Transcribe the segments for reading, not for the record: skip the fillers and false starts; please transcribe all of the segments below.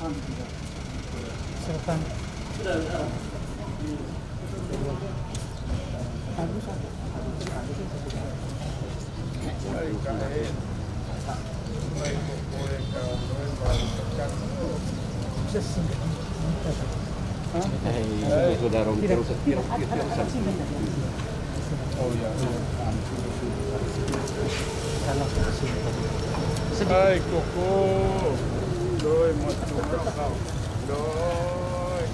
Selatan. Sudah Oh ya. Sedih. Hai koko. Doi matu kau. Doi.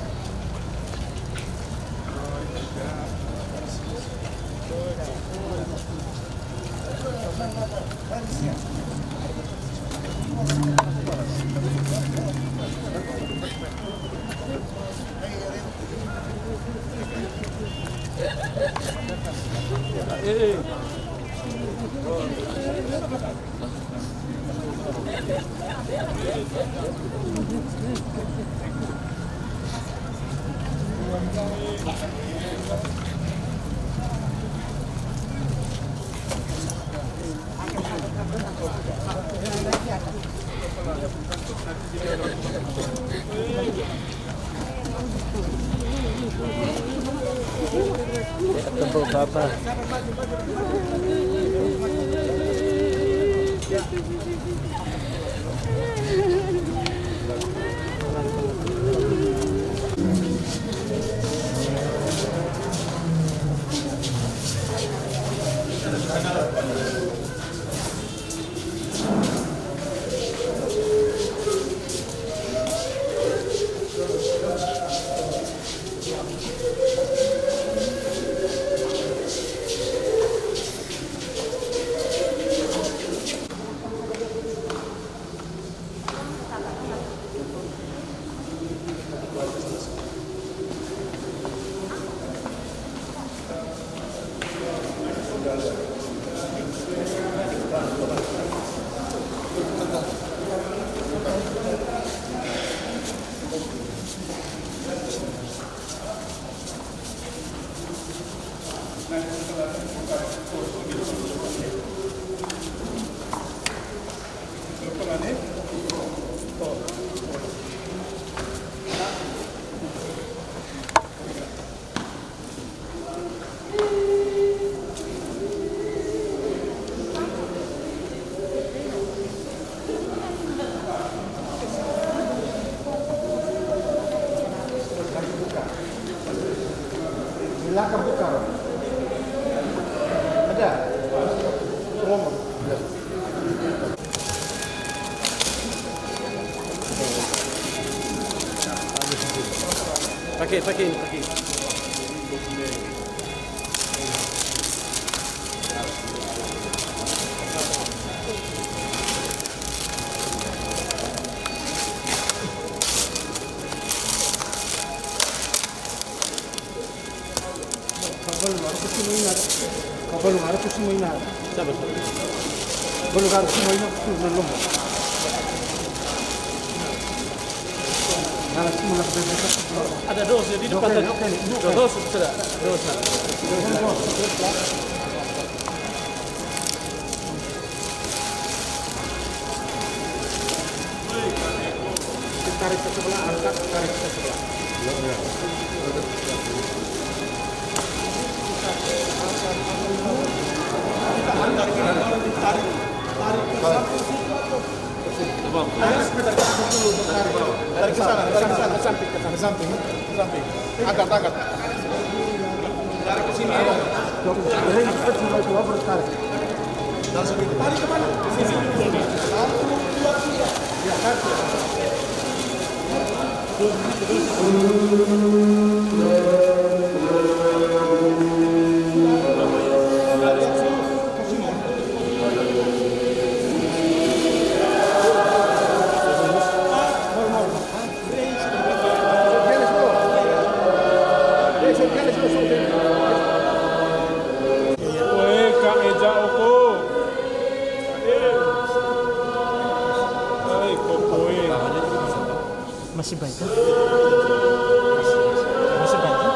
Tepuk bapak. Silakan buka. Ada. Ngomong. Pakai. Belum harus semuanya. Sabar. Belum harus semuanya belum. Harus semua Ada dos di depan tadi. Dos sudah. Dos. tarik ke sebelah, angkat, tarik ke sebelah. Tarik ke sana, ke samping. Angkat. Tarik ke sini. Ini kita cuma dua bertarik. Langsung tarik ke mana? Ke sini. 1, 2, 3. Ya, tarik. Masih baik kan? Masih baik kan?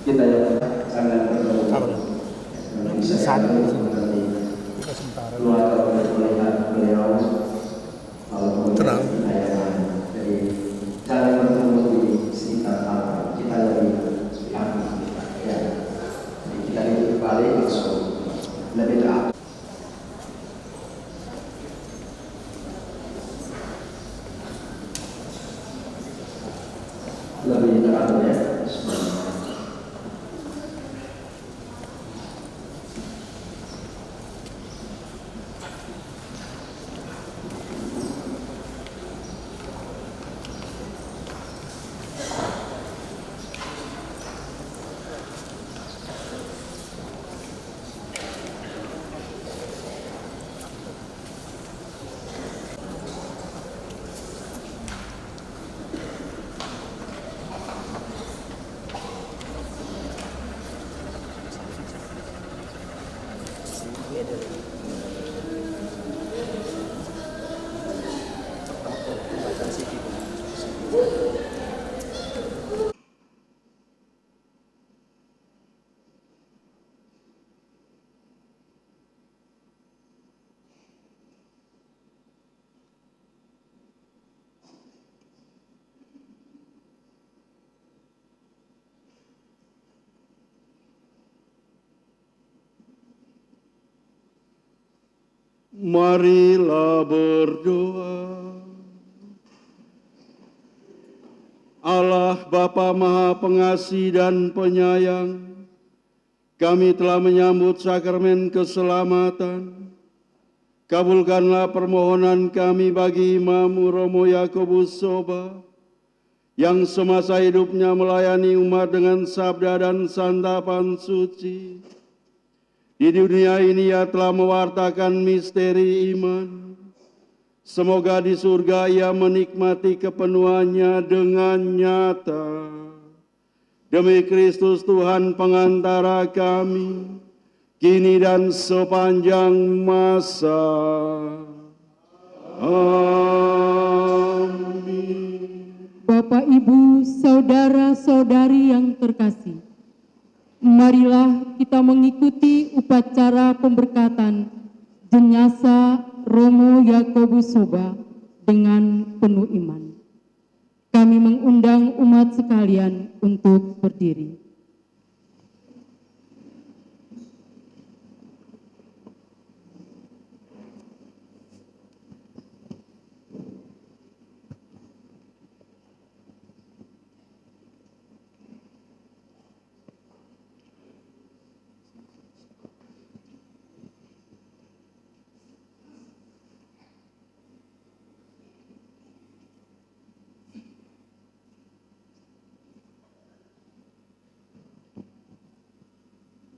Kita yang sangat berdoa keluarga melihat beliau Tenang. jadi jangan bertemu di sekitar apa kita lebih happy ya. Jadi kita hidup balik langsung lebih dekat. Lebih dekat ya. Marilah berdoa. Allah Bapa Maha Pengasih dan Penyayang, kami telah menyambut sakramen keselamatan. Kabulkanlah permohonan kami bagi Imam Romo Yakobus Soba, yang semasa hidupnya melayani umat dengan sabda dan santapan suci. Di dunia ini ia telah mewartakan misteri iman. Semoga di surga ia menikmati kepenuhannya dengan nyata. Demi Kristus Tuhan pengantara kami, kini dan sepanjang masa. Amin. Bapak, Ibu, saudara-saudari yang terkasih, marilah kita mengikuti upacara pemberkatan jenazah Romo Yakobus Soba dengan penuh iman. Kami mengundang umat sekalian untuk berdiri.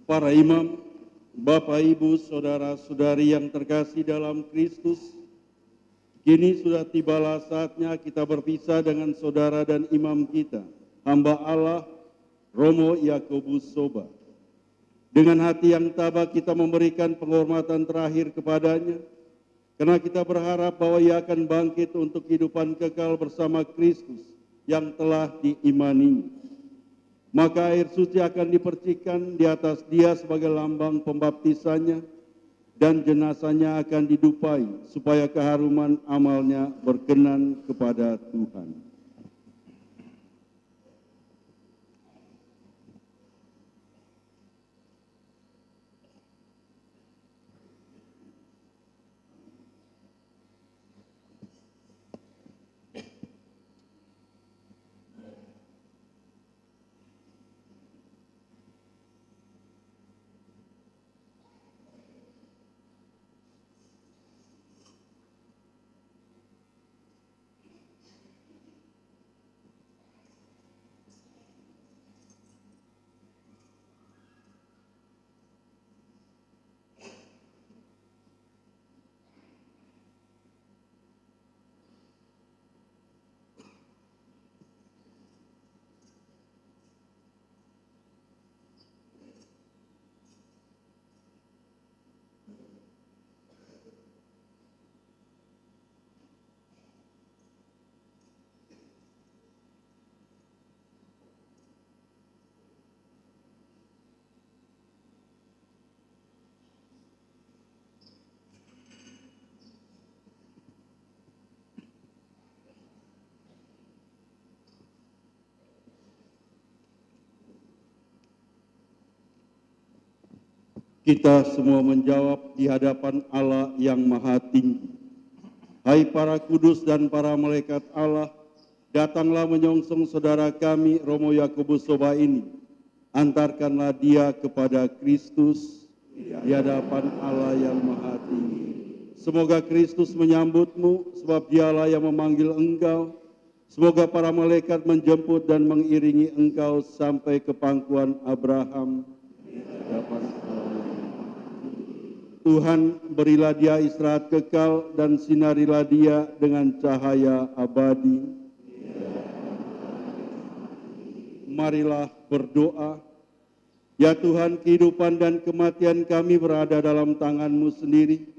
Para imam, Bapak, Ibu, saudara-saudari yang terkasih dalam Kristus, kini sudah tibalah saatnya kita berpisah dengan saudara dan imam kita, hamba Allah, Romo Yakobus Soba. Dengan hati yang tabah kita memberikan penghormatan terakhir kepadanya, karena kita berharap bahwa ia akan bangkit untuk kehidupan kekal bersama Kristus yang telah diimaninya. Maka air suci akan dipercikan di atas dia sebagai lambang pembaptisannya, dan jenazahnya akan didupai supaya keharuman amalnya berkenan kepada Tuhan. Kita semua menjawab di hadapan Allah yang Maha Tinggi. Hai para kudus dan para malaikat Allah, datanglah menyongsong saudara kami Romo Yakobus Soba ini. Antarkanlah dia kepada Kristus di hadapan Allah yang Maha Tinggi. Semoga Kristus menyambutmu, sebab dialah yang memanggil engkau. Semoga para malaikat menjemput dan mengiringi engkau sampai ke pangkuan Abraham. Tuhan, berilah dia istirahat kekal dan sinarilah dia dengan cahaya abadi. Marilah berdoa. Ya Tuhan, kehidupan dan kematian kami berada dalam tangan-Mu sendiri.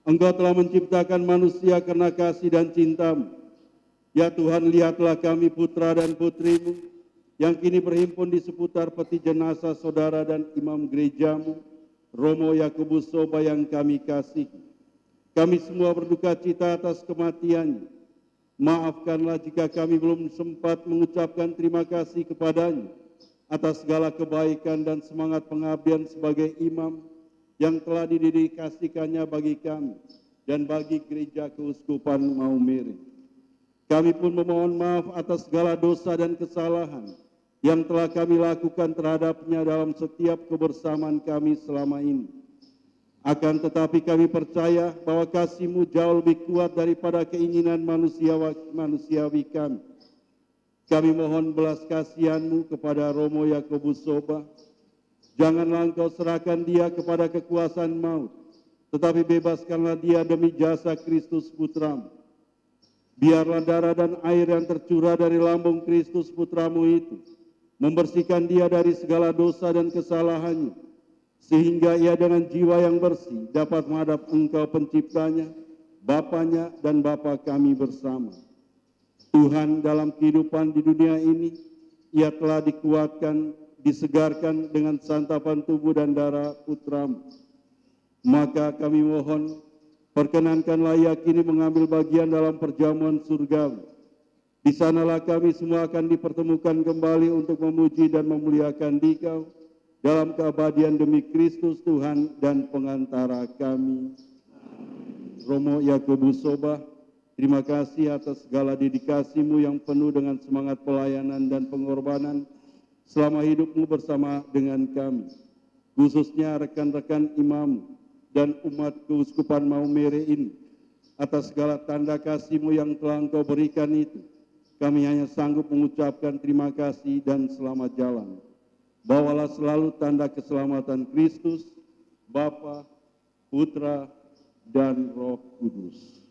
Engkau telah menciptakan manusia karena kasih dan cinta-Mu. Ya Tuhan, lihatlah kami putra dan putri-Mu yang kini berhimpun di seputar peti jenazah saudara dan imam gereja-Mu, Romo Yakobus Soba yang kami kasih. Kami semua berduka cita atas kematiannya. Maafkanlah jika kami belum sempat mengucapkan terima kasih kepadanya atas segala kebaikan dan semangat pengabdian sebagai imam yang telah didedikasikannya bagi kami dan bagi gereja keuskupan Maumere. Kami pun memohon maaf atas segala dosa dan kesalahan yang telah kami lakukan terhadapnya dalam setiap kebersamaan kami selama ini. Akan tetapi kami percaya bahwa kasih-Mu jauh lebih kuat daripada keinginan manusiawi kami. Kami mohon belas kasihan-Mu kepada Romo Yakobus Soba. Janganlah Engkau serahkan dia kepada kekuasaan maut, tetapi bebaskanlah dia demi jasa Kristus Putra-Mu. Biarlah darah dan air yang tercurah dari lambung Kristus Putra-Mu itu membersihkan dia dari segala dosa dan kesalahannya, sehingga ia dengan jiwa yang bersih dapat menghadap Engkau Penciptanya, Bapanya dan Bapa kami bersama. Tuhan, dalam kehidupan di dunia ini, ia telah dikuatkan, disegarkan dengan santapan tubuh dan darah Putra-Mu. Maka kami mohon, perkenankanlah ia kini mengambil bagian dalam perjamuan surgawi. Di sanalah kami semua akan dipertemukan kembali untuk memuji dan memuliakan Dikau dalam keabadian demi Kristus Tuhan dan pengantara kami. Romo Yakobus Soba, terima kasih atas segala dedikasi-Mu yang penuh dengan semangat pelayanan dan pengorbanan selama hidup-Mu bersama dengan kami. Khususnya rekan-rekan imam dan umat keuskupan Maumere ini. Atas segala tanda kasih-Mu yang telah Engkau berikan itu, kami hanya sanggup mengucapkan terima kasih dan selamat jalan. Bawalah selalu tanda keselamatan Kristus, Bapa, Putra, dan Roh Kudus.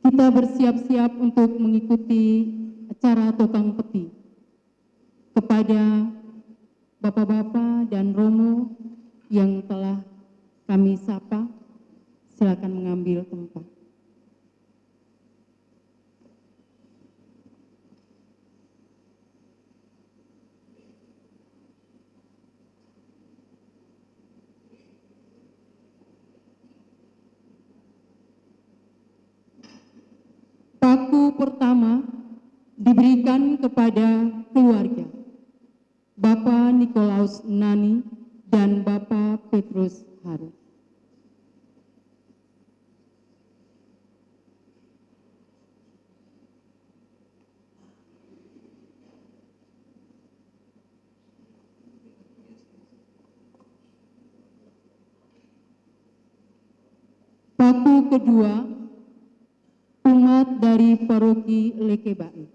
Kita bersiap-siap untuk mengikuti acara tukang peti. Kepada Bapak-Bapak dan Romo yang telah kami sapa, silakan mengambil tempat. Paku pertama diberikan kepada keluarga Bapak Nikolaus Nani dan Bapak Petrus Harus. Paku kedua, umat dari Paroki Lekebai.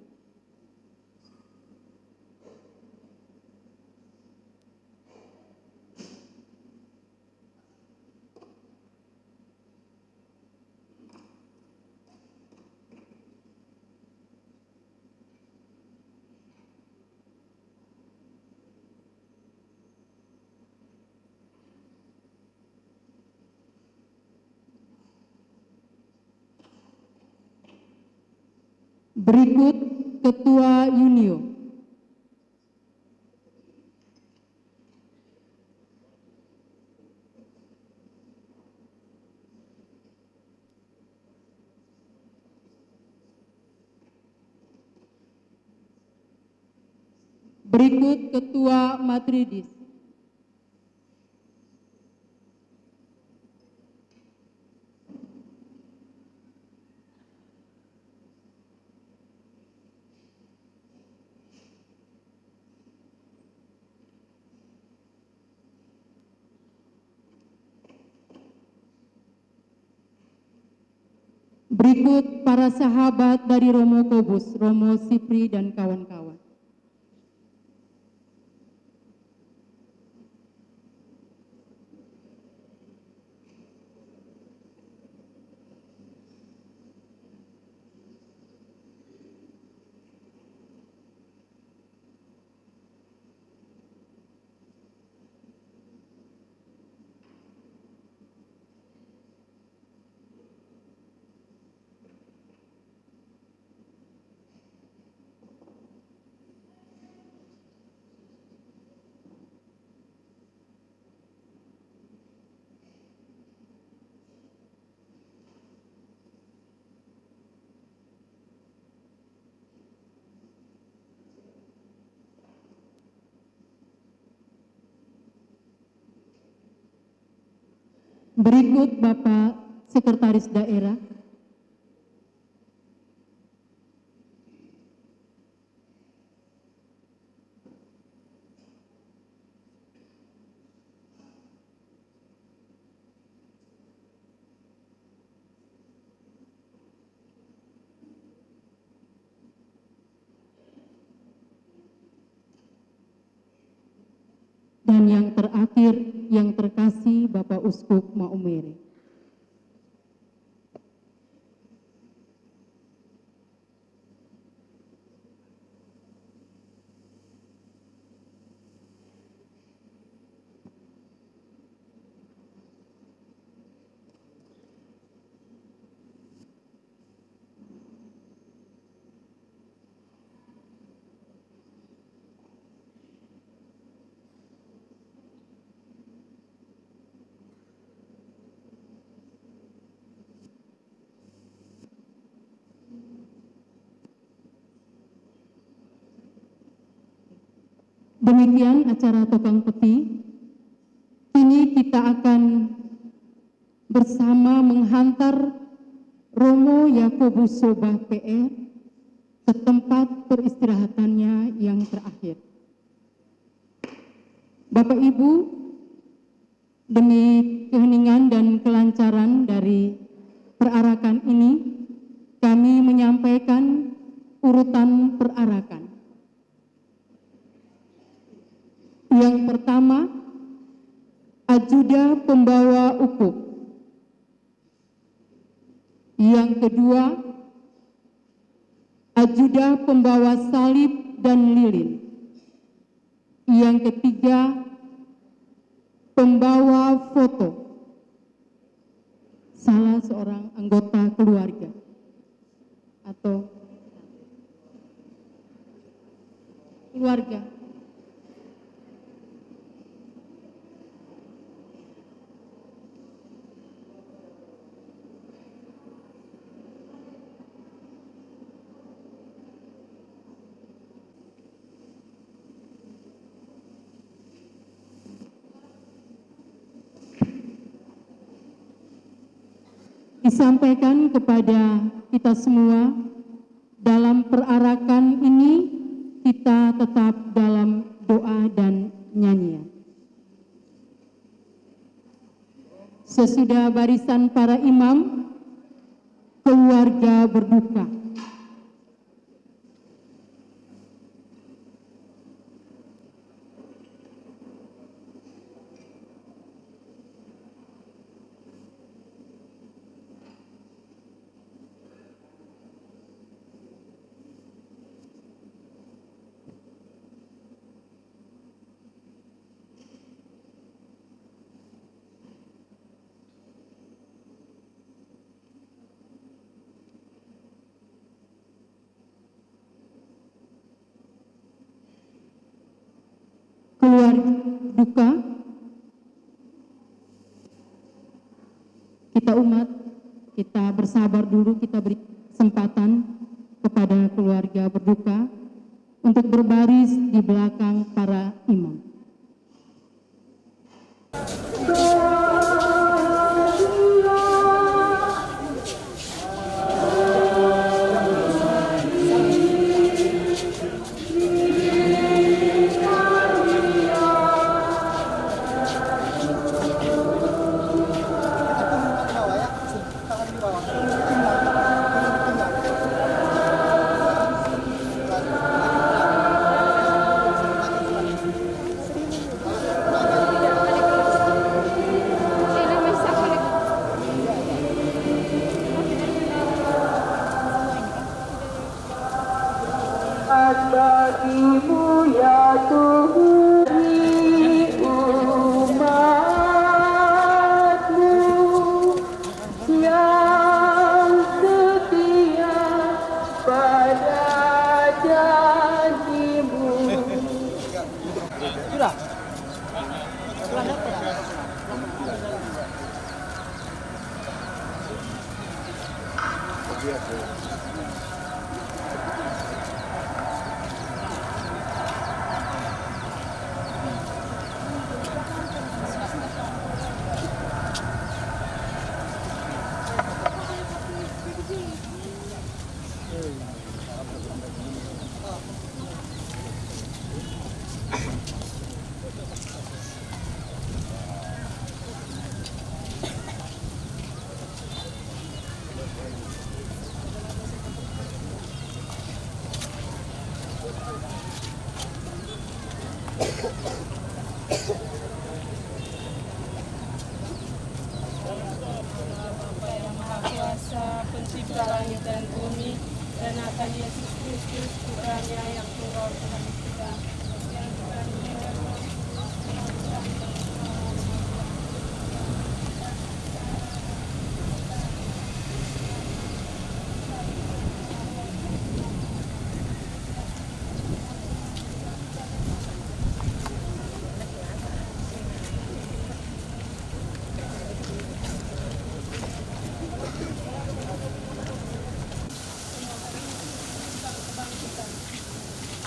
Berikut Ketua Yunio. Berikut Ketua Matridis. Berikut para sahabat dari Romo Kobus, Romo Sipri dan kawan-kawan. Berikut Bapak Sekretaris Daerah. Dan yang terakhir, yang terkasih Bapak Uskup Maumere. Demikian acara Tokang Peti. Kini kita akan bersama menghantar Romo Yakobus Sobah PR ke tempat peristirahatannya yang terakhir. Bapak Ibu, demi keheningan dan kelancaran dari perarakan ini, kami menyampaikan urutan perarakan. Yang pertama, ajuda pembawa ukuk. Yang kedua, ajuda pembawa salib dan lilin. Yang ketiga, pembawa foto salah seorang anggota keluarga atau keluarga. Disampaikan kepada kita semua, dalam perarakan ini kita tetap dalam doa dan nyanyian. Sesudah barisan para imam, keluarga berduka. duka, kita umat, kita bersabar dulu, kita beri kesempatan kepada keluarga berduka untuk berbaris di belakang para imam. Bagimu ya Tuhan umatmu yang setia pada janjimu. Sudah. Kuasa pencipta langit dan bumi dan akan Yesus Kristus putranya yang tunggal Tuhan kita yang bukan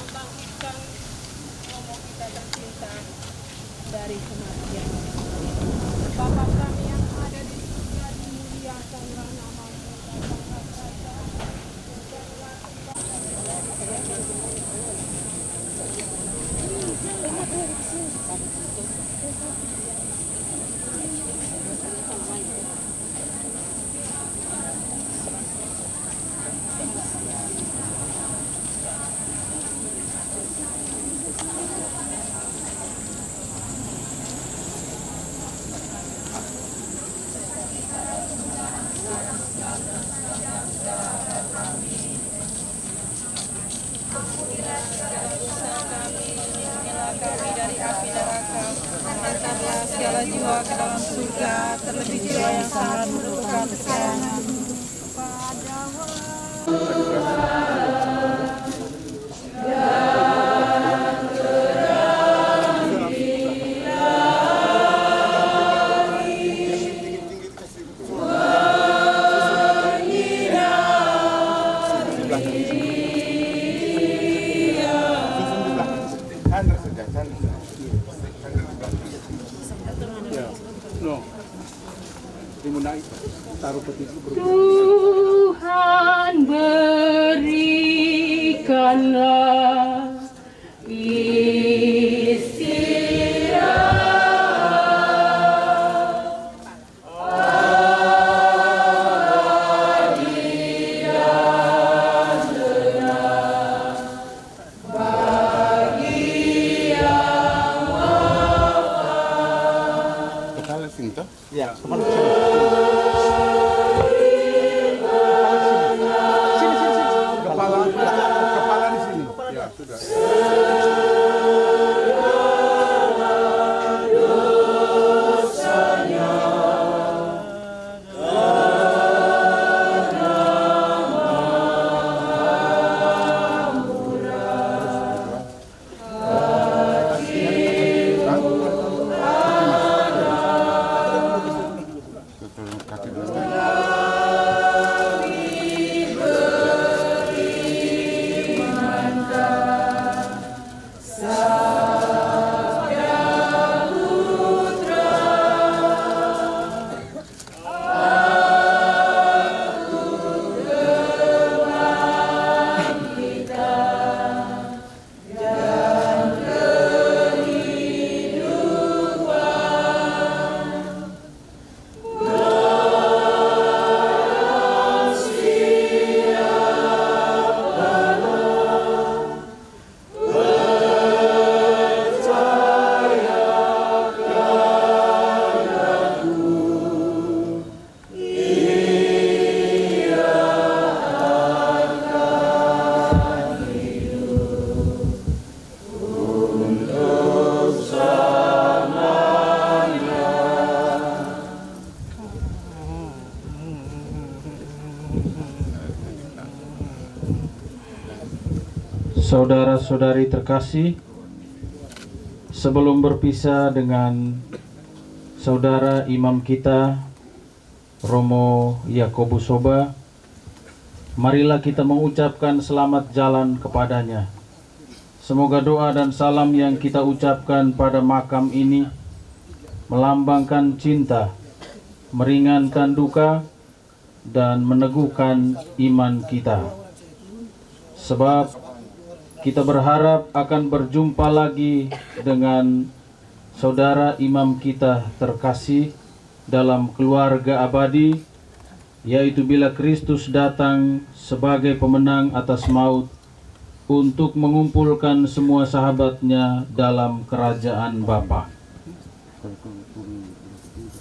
membangkitkan romo kita tercinta dari kematian. Bapa kami yang ada di surga, dimuliakanlah namamu. Antarlah segala jiwa ke dalam surga, terlebih jiwa yang sangat membutuhkan kesayangan. Tuhan berikanlah istirahat. Ya, kemana? Kepala di sini. Ya, sudah. Saudara-saudari terkasih, sebelum berpisah dengan saudara imam kita Romo Yakobus Soba, marilah kita mengucapkan selamat jalan kepadanya. Semoga doa dan salam yang kita ucapkan pada makam ini melambangkan cinta, meringankan duka, dan meneguhkan iman kita. Sebab kita berharap akan berjumpa lagi dengan saudara imam kita terkasih dalam keluarga abadi, yaitu bila Kristus datang sebagai pemenang atas maut untuk mengumpulkan semua sahabatnya dalam kerajaan Bapa.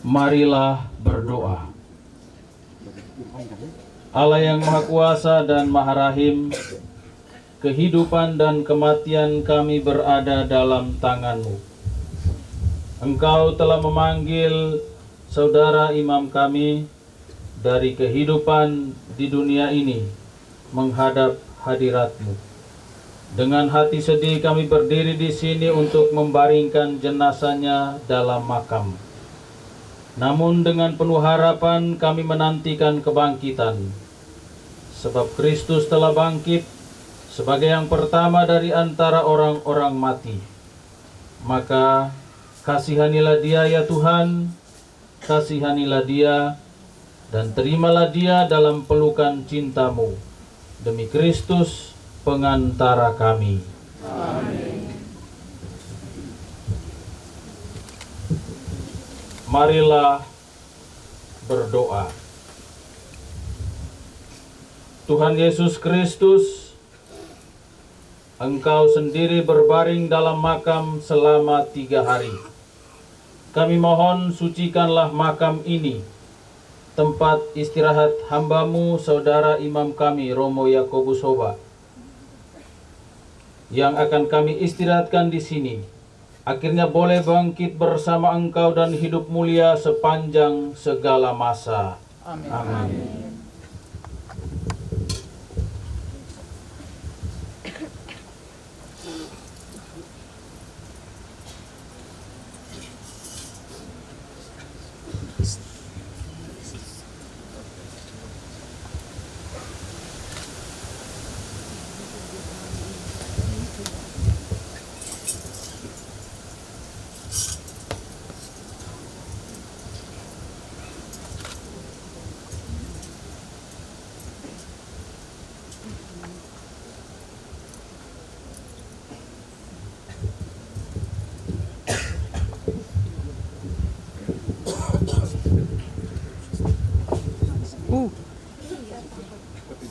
Marilah berdoa. Allah yang Maha Kuasa dan Maha Rahim, kehidupan dan kematian kami berada dalam tangan-Mu. Engkau telah memanggil saudara imam kami dari kehidupan di dunia ini menghadap hadirat-Mu. Dengan hati sedih kami berdiri di sini untuk membaringkan jenazahnya dalam makam. Namun dengan penuh harapan kami menantikan kebangkitan. Sebab Kristus telah bangkit sebagai yang pertama dari antara orang-orang mati. Maka kasihanilah dia ya Tuhan, kasihanilah dia, dan terimalah dia dalam pelukan cinta-Mu. Demi Kristus, pengantara kami. Amin. Marilah berdoa. Tuhan Yesus Kristus, Engkau sendiri berbaring dalam makam selama 3 hari. Kami mohon sucikanlah makam ini, tempat istirahat hamba-Mu saudara imam kami Romo Yakobus Soba, yang akan kami istirahatkan di sini. Akhirnya boleh bangkit bersama Engkau dan hidup mulia sepanjang segala masa. Amin. Amin.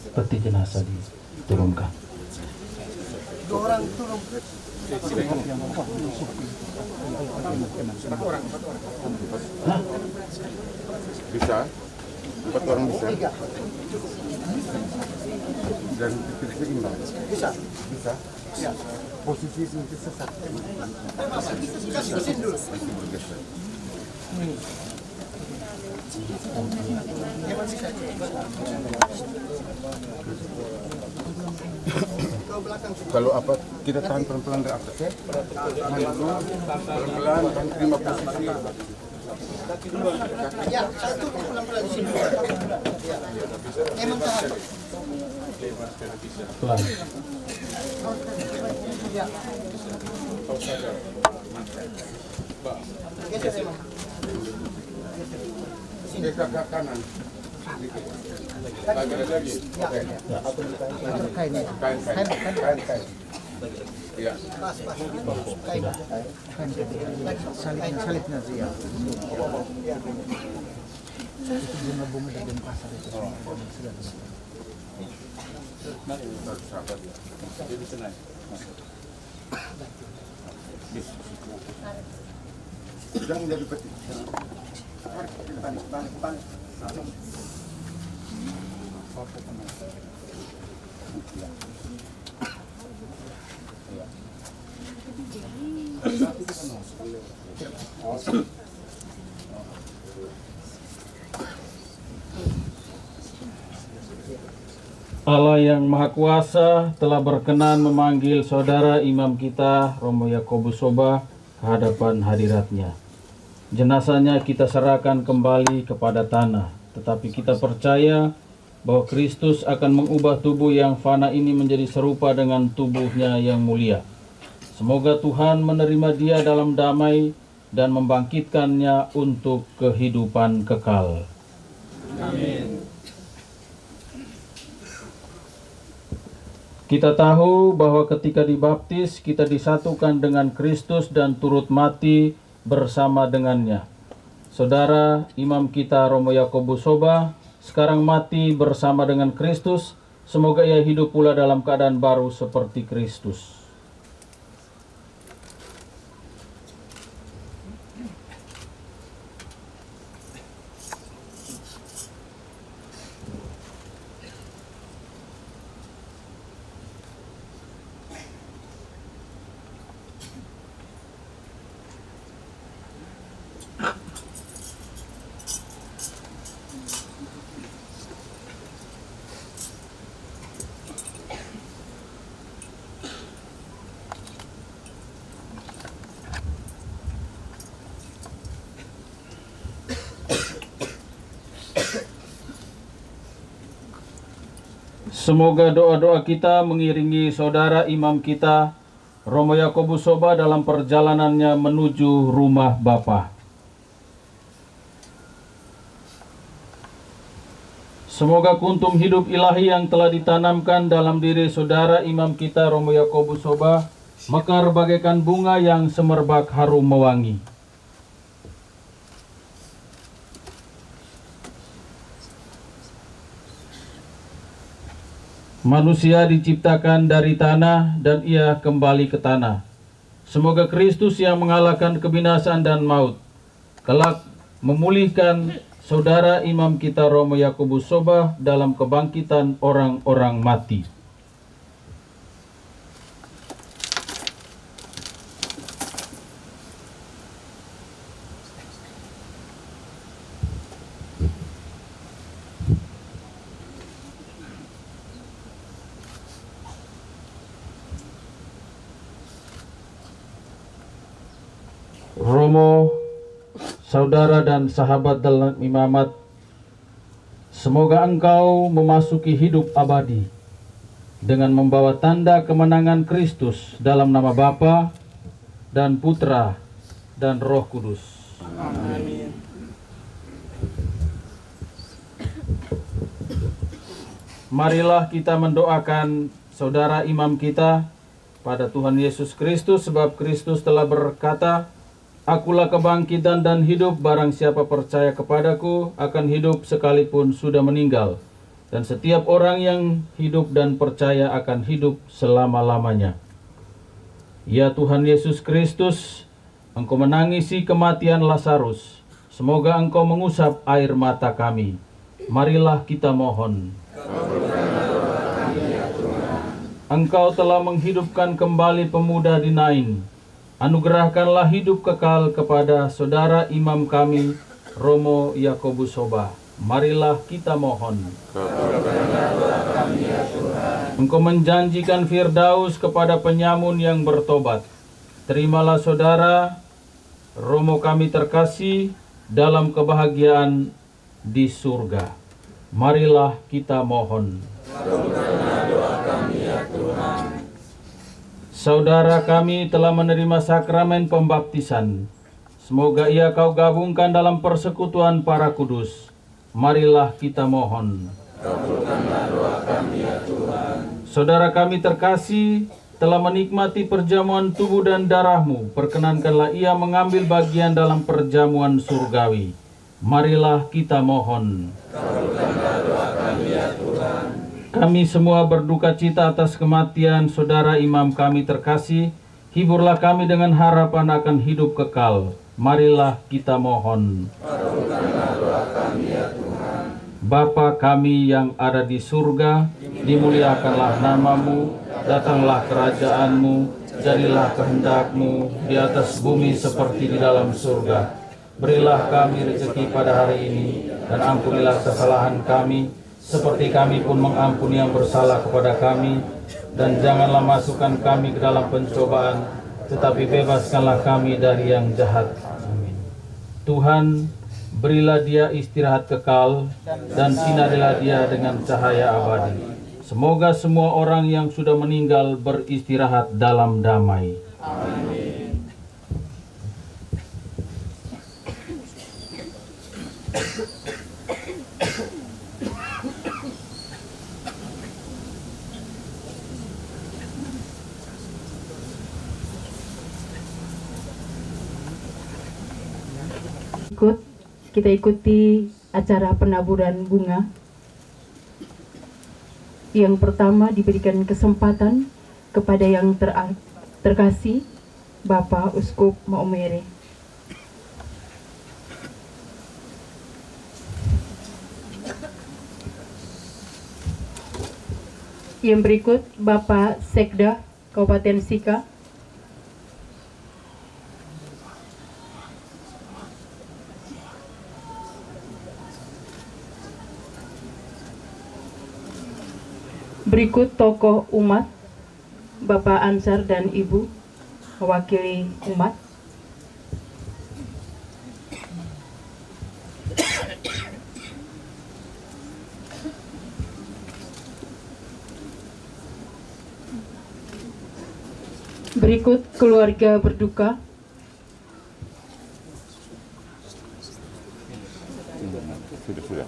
Peti jenazah diturunkan. 2 orang turun. Bisa? 4 orang bisa? Dan seimbang? Bisa? Bisa? Ya. Posisi sedikit sesat. Kasih dulu. Kalau apa, kita tahan pelan-pelan dari atas ya. Tahan dulu, pelan-pelan, dan terima posisi. Ya, satu pelan-pelan di sini. Emang tahan. Pelan. Ya. Geser emang. Ke kanan. Lagi. Oke. Kain. Iya. Pas. Kain. Salibnya sih ya. Itu bunga-bunga dari pasar itu. Jangan jadi peti. Allah yang Maha Kuasa telah berkenan memanggil saudara imam kita, Romo Yakobus Soba, ke hadapan hadiratnya. Jenazahnya kita serahkan kembali kepada tanah, tetapi kita percaya bahwa Kristus akan mengubah tubuh yang fana ini menjadi serupa dengan tubuhnya yang mulia. Semoga Tuhan menerima dia dalam damai dan membangkitkannya untuk kehidupan kekal. Amin. Kita tahu bahwa ketika dibaptis, kita disatukan dengan Kristus dan turut mati bersama dengannya. Saudara imam kita Romo Yakobus Soba sekarang mati bersama dengan Kristus. Semoga ia hidup pula dalam keadaan baru seperti Kristus. Semoga doa-doa kita mengiringi saudara imam kita, Romo Yakobus Soba, dalam perjalanannya menuju rumah Bapa. Semoga kuntum hidup ilahi yang telah ditanamkan dalam diri saudara imam kita, Romo Yakobus Soba, mekar bagaikan bunga yang semerbak harum mewangi. Manusia diciptakan dari tanah dan ia kembali ke tanah. Semoga Kristus yang mengalahkan kebinasaan dan maut kelak memulihkan saudara imam kita Romo Yakobus Soba dalam kebangkitan orang-orang mati. Romo, saudara dan sahabat dalam imamat, semoga engkau memasuki hidup abadi dengan membawa tanda kemenangan Kristus dalam nama Bapa dan Putra dan Roh Kudus. Amin. Marilah kita mendoakan saudara imam kita pada Tuhan Yesus Kristus, sebab Kristus telah berkata, "Akulah kebangkitan dan hidup, barang siapa percaya kepadaku akan hidup sekalipun sudah meninggal. Dan setiap orang yang hidup dan percaya akan hidup selama-lamanya." Ya Tuhan Yesus Kristus, Engkau menangisi kematian Lazarus. Semoga Engkau mengusap air mata kami. Marilah kita mohon. Engkau telah menghidupkan kembali pemuda di Nain. Anugerahkanlah hidup kekal kepada saudara imam kami, Romo Yakobus Soba. Marilah kita mohon. Engkau menjanjikan Firdaus kepada penyamun yang bertobat. Terimalah saudara Romo kami terkasih dalam kebahagiaan di surga. Marilah kita mohon. Saudara kami telah menerima sakramen pembaptisan. Semoga ia kau gabungkan dalam persekutuan para kudus. Marilah kita mohon. Kabulkanlah doa kami ya Tuhan. Saudara kami terkasih telah menikmati perjamuan tubuh dan darah-Mu. Perkenankanlah ia mengambil bagian dalam perjamuan surgawi. Marilah kita mohon. Kabulkanlah doa kami ya Tuhan. Kami semua berduka cita atas kematian saudara imam kami terkasih. Hiburlah kami dengan harapan akan hidup kekal. Marilah kita mohon. Kabulkanlah doa kami ya Tuhan. Bapa kami yang ada di surga, dimuliakanlah nama-Mu, datanglah kerajaan-Mu, jadilah kehendak-Mu di atas bumi seperti di dalam surga. Berilah kami rezeki pada hari ini, dan ampunilah kesalahan kami, seperti kami pun mengampuni yang bersalah kepada kami, dan janganlah masukkan kami ke dalam pencobaan, tetapi bebaskanlah kami dari yang jahat. Amin. Tuhan, berilah dia istirahat kekal, dan sinarilah dia dengan cahaya abadi. Semoga semua orang yang sudah meninggal beristirahat dalam damai. Amin. Kita ikuti acara penaburan bunga. Yang pertama diberikan kesempatan kepada yang terkasih Bapak Uskup Maumere. Yang berikut Bapak Sekda Kabupaten Sika. Berikut tokoh umat, Bapak Ansar dan Ibu, mewakili umat. Berikut keluarga berduka. Sudah.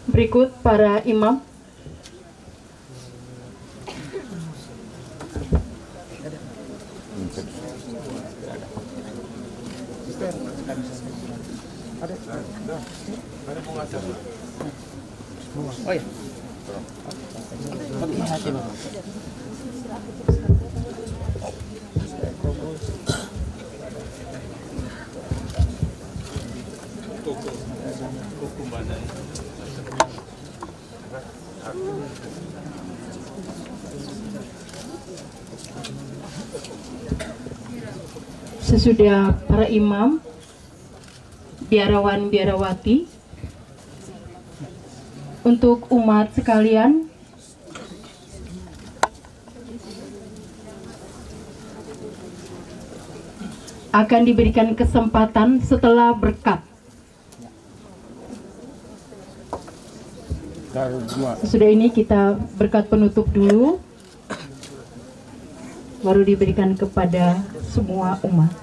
Berikut para imam. Sesudah para imam, biarawan biarawati, untuk umat sekalian, akan diberikan kesempatan setelah berkat. Sesudah ini kita berkat penutup dulu, baru diberikan kepada semua umat.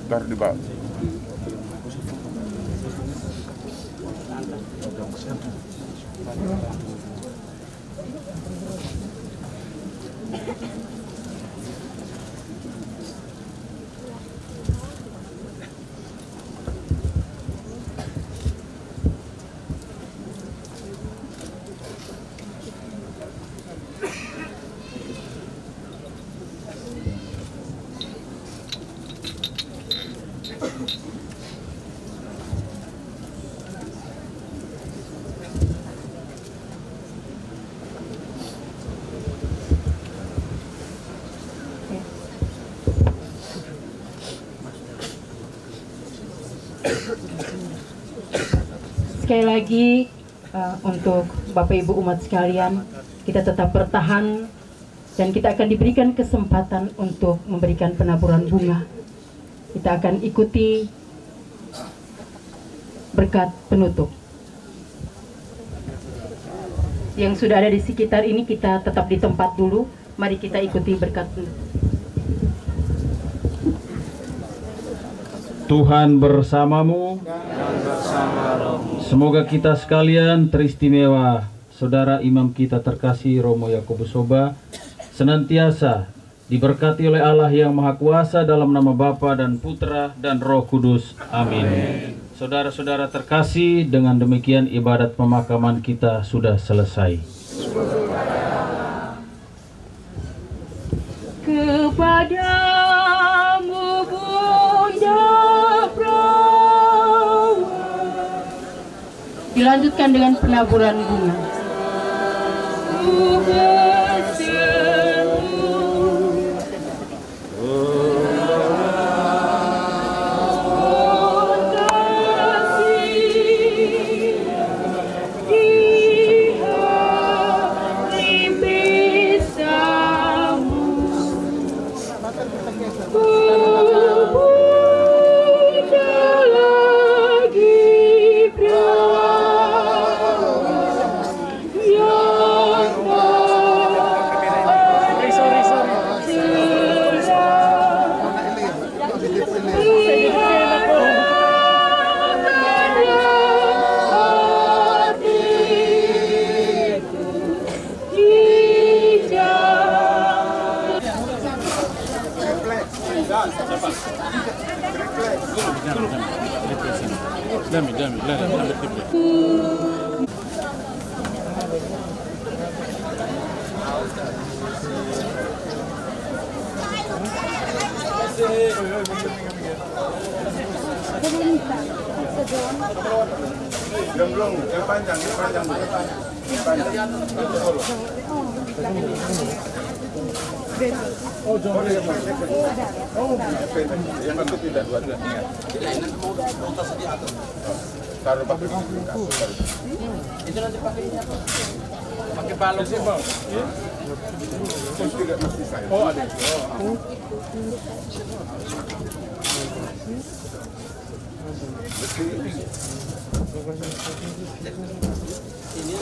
Taruh di bawah. Sekali lagi untuk Bapak Ibu umat sekalian, kita tetap bertahan dan kita akan diberikan kesempatan untuk memberikan penaburan bunga. Kita akan ikuti berkat penutup. Yang sudah ada di sekitar ini kita tetap di tempat dulu. Mari kita ikuti berkat penutup. Tuhan bersamamu. Semoga kita sekalian teristimewa, Saudara Imam kita terkasih Romo Yakobus Soba, senantiasa diberkati oleh Allah yang Maha Kuasa dalam nama Bapa dan Putra dan Roh Kudus. Amin. Saudara-saudara terkasih, dengan demikian ibadat pemakaman kita sudah selesai. Kepadamu Bunda Prawa. Dilanjutkan dengan penaburan bunga. Belum, yang panjang dulu. Oh, yang bagus tidak dua-dua ingat. Taruh pakai itu nanti pakai balok sih, Bang. Tidak mesti saya. Oh, ada. Ini